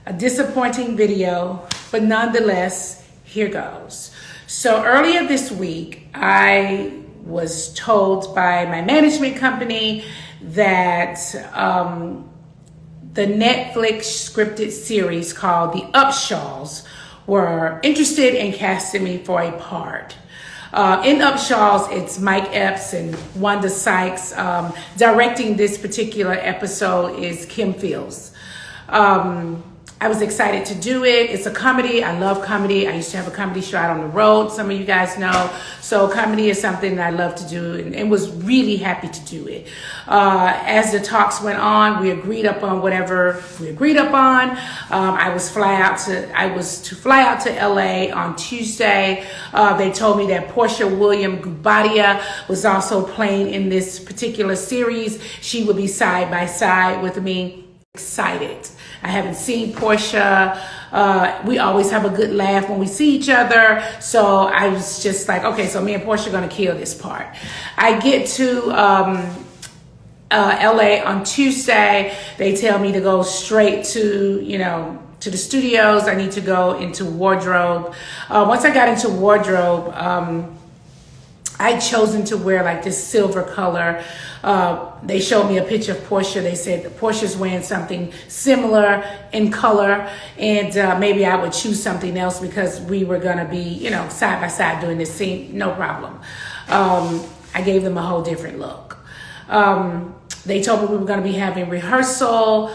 A disappointing video, but nonetheless, here goes. So earlier this week, I was told by my management company that the Netflix scripted series called The Upshaws were interested in casting me for a part. In Upshaws, it's Mike Epps and Wanda Sykes. Directing this particular episode is Kim Fields. I was excited to do it. It's a comedy. I love comedy. I used to have a comedy show out on the road. Some of you guys know. So comedy is something that I love to do and was really happy to do it. As the talks went on, we agreed upon whatever we agreed upon. I was to fly out to LA on Tuesday. They told me that Porsha Goubadia was also playing in this particular series. She would be side by side with me. Excited. I haven't seen Porsha. We always have a good laugh when we see each other. So I was just like, okay, so me and Porsha are going to kill this part. I get to LA on Tuesday. They tell me to go straight to the studios. I need to go into wardrobe. Once I got into wardrobe, I'd chosen to wear like this silver color. They showed me a picture of Porsha. They said Porsha's wearing something similar in color, and maybe I would choose something else because we were going to be, side by side doing this scene. No problem. I gave them a whole different look. They told me we were going to be having rehearsal.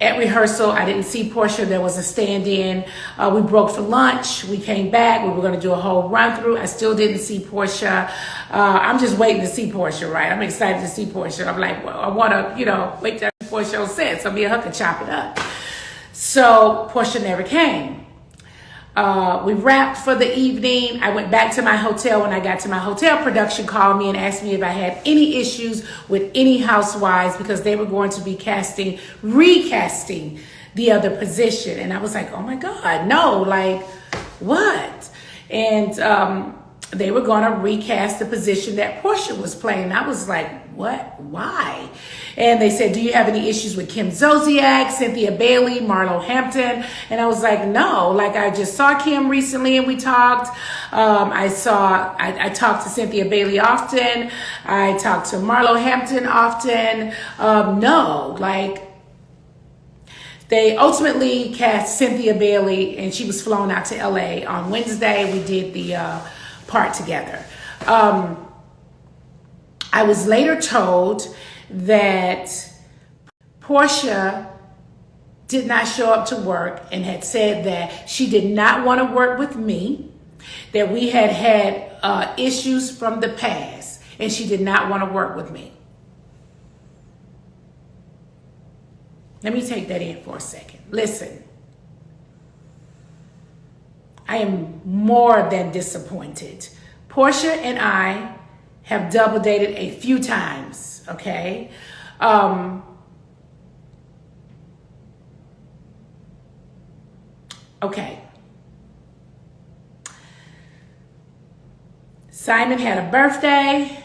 At rehearsal, I didn't see Porsha. There was a stand-in. We broke for lunch. We came back. We were going to do a whole run-through. I still didn't see Porsha. I'm just waiting to see Porsha, right? I'm excited to see Porsha. I'm like, well, I want to, wait till Porsha on set. So me and her can chop it up. So Porsha never came. We wrapped for the evening. I went back to my hotel. When I got to my hotel, production called me and asked me if I had any issues with any housewives because they were going to be recasting the other position. And I was like, oh my God, no, like what? And they were going to recast the position that Porsha was playing. I was like, what? Why? And they said, do you have any issues with Kim Zolciak, Cynthia Bailey, Marlo Hampton? And I was like, no, like I just saw Kim recently and we talked. I talked to Cynthia Bailey often. I talked to Marlo Hampton often. No, like they ultimately cast Cynthia Bailey and she was flown out to LA on Wednesday. We did the part together. I was later told that Porsha did not show up to work and had said that she did not want to work with me, that we had issues from the past, and she did not want to work with me. Let me take that in for a second. Listen, I am more than disappointed. Porsha and I have double dated a few times, okay? Okay. Simon had a birthday.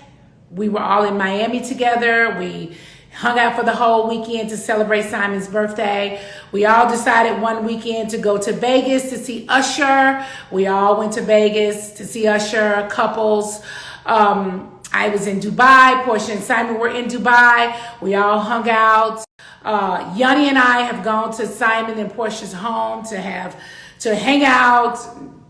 We were all in Miami together. We hung out for the whole weekend to celebrate Simon's birthday. We all decided one weekend to go to Vegas to see Usher. We all went to Vegas to see Usher, couples. I was in Dubai. Porsha and Simon were in Dubai. We all hung out. Yanni and I have gone to Simon and Porsha's home to hang out,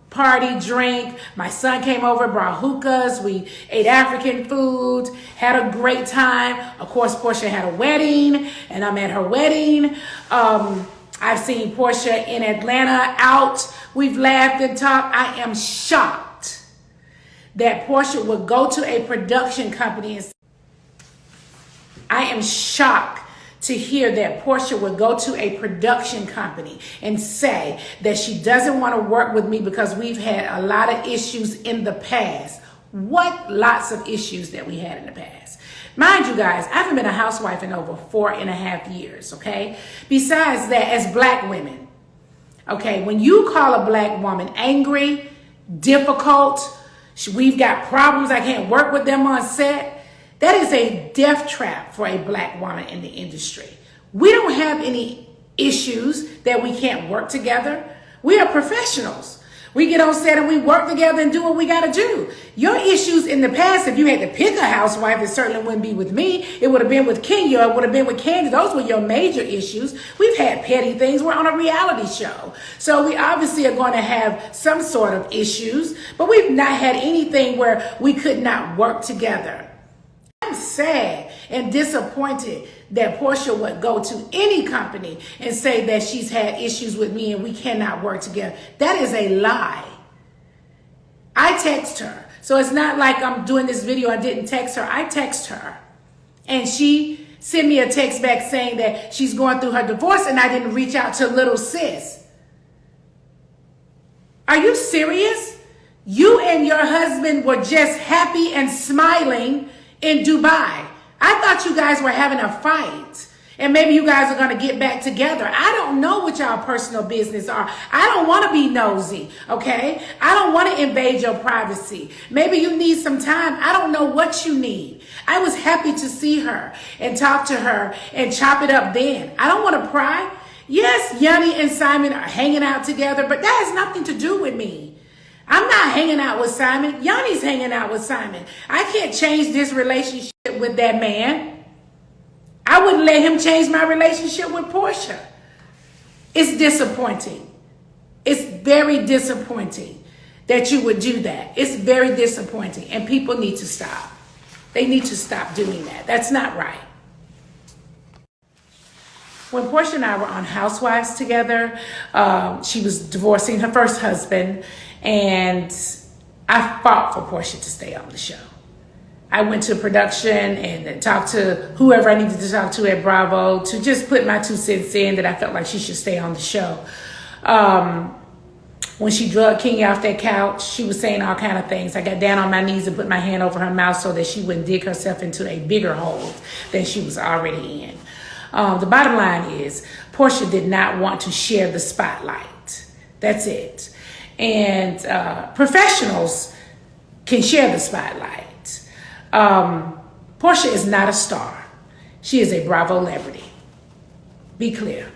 party, drink. My son came over, brought hookahs. We ate African food, had a great time. Of course, Porsha had a wedding, and I'm at her wedding. I've seen Porsha in Atlanta out. We've laughed and talked. I am shocked that Porsha would go to a production company and I am shocked to hear that Porsha would go to a production company and say that she doesn't want to work with me because we've had a lot of issues in the past. What lots of issues that we had in the past. Mind you guys, I haven't been a housewife in over 4.5 years, okay? Besides that, as black women, okay, when you call a black woman angry, difficult, we've got problems, I can't work with them on set, that is a death trap for a black woman in the industry. We don't have any issues that we can't work together. We are professionals. We get on set and we work together and do what we got to do. Your issues in the past, if you had to pick a housewife, it certainly wouldn't be with me. It would have been with Kenya. It would have been with Candy. Those were your major issues. We've had petty things. We're on a reality show. So we obviously are going to have some sort of issues, but we've not had anything where we could not work together. I'm sad and disappointed that Porsha would go to any company and say that she's had issues with me and we cannot work together. That is a lie. I text her. So it's not like I'm doing this video, I didn't text her. I text her. And she sent me a text back saying that she's going through her divorce and I didn't reach out to little sis. Are you serious? You and your husband were just happy and smiling in Dubai. I thought you guys were having a fight and maybe you guys are going to get back together. I don't know what y'all personal business are. I don't want to be nosy, okay? I don't want to invade your privacy. Maybe you need some time. I don't know what you need. I was happy to see her and talk to her and chop it up then. I don't want to pry. Yes, Yanni and Simon are hanging out together, but that has nothing to do with me. I'm not hanging out with Simon. Yanni's hanging out with Simon. I can't change this relationship with that man. I wouldn't let him change my relationship with Porsha. It's disappointing. It's very disappointing that you would do that. It's very disappointing. And people need to stop. They need to stop doing that. That's not right. When Porsha and I were on Housewives together, she was divorcing her first husband. And I fought for Porsha to stay on the show. I went to production and talked to whoever I needed to talk to at Bravo to just put my 2 cents in that I felt like she should stay on the show. When she drugged Kenya off that couch, she was saying all kind of things. I got down on my knees and put my hand over her mouth so that she wouldn't dig herself into a bigger hole than she was already in. The bottom line is Porsha did not want to share the spotlight. That's it. And professionals can share the spotlight. Porsha is not a star. She is a Bravo celebrity. Be clear.